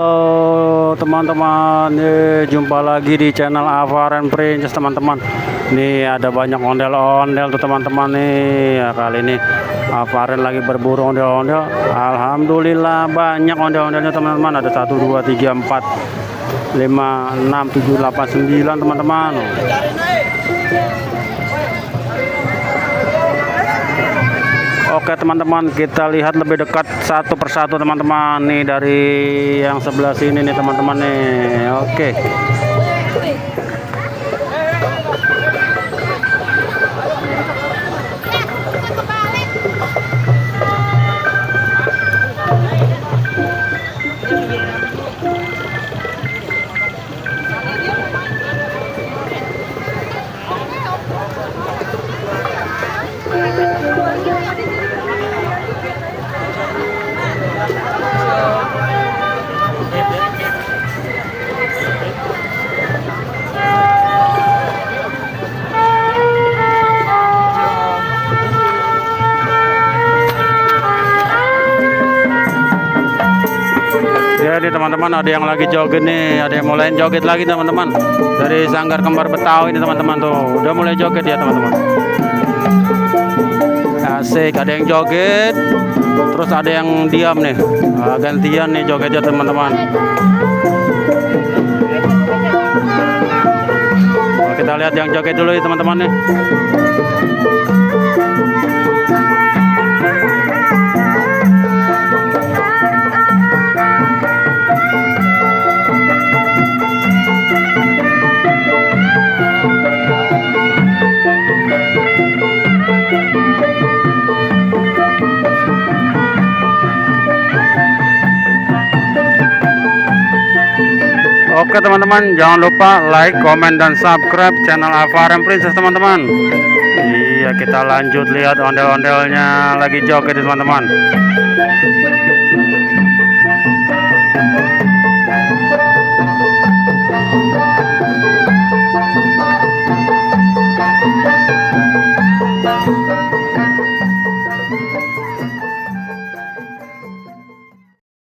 Halo teman-teman, jumpa lagi di channel Avaren Princess teman-teman. Nih ada banyak ondel-ondel tuh teman-teman nih. Ya, kali ini Avaren lagi berburu ondel-ondel. Alhamdulillah banyak ondel-ondelnya teman-teman. Ada 1, 2, 3, 4, 5, 6, 7, 8, 9 teman-teman. Oke teman-teman, kita lihat lebih dekat satu persatu teman-teman nih, dari yang sebelah sini nih teman-teman nih. Oke. Jadi teman-teman, ada yang lagi joget nih, ada yang mulai joget lagi teman-teman. Dari Sanggar Kembar Betawi ini teman-teman tuh, udah mulai joget ya teman-teman. Asik, ada yang joget, terus ada yang diam nih. Gantian nih jogetnya teman-teman. Kita lihat yang joget dulu ya teman-teman nih. Oke teman-teman, jangan lupa like, komen, dan subscribe channel Avaren Princess teman-teman. Iya, kita lanjut lihat ondel-ondelnya lagi joget teman-teman.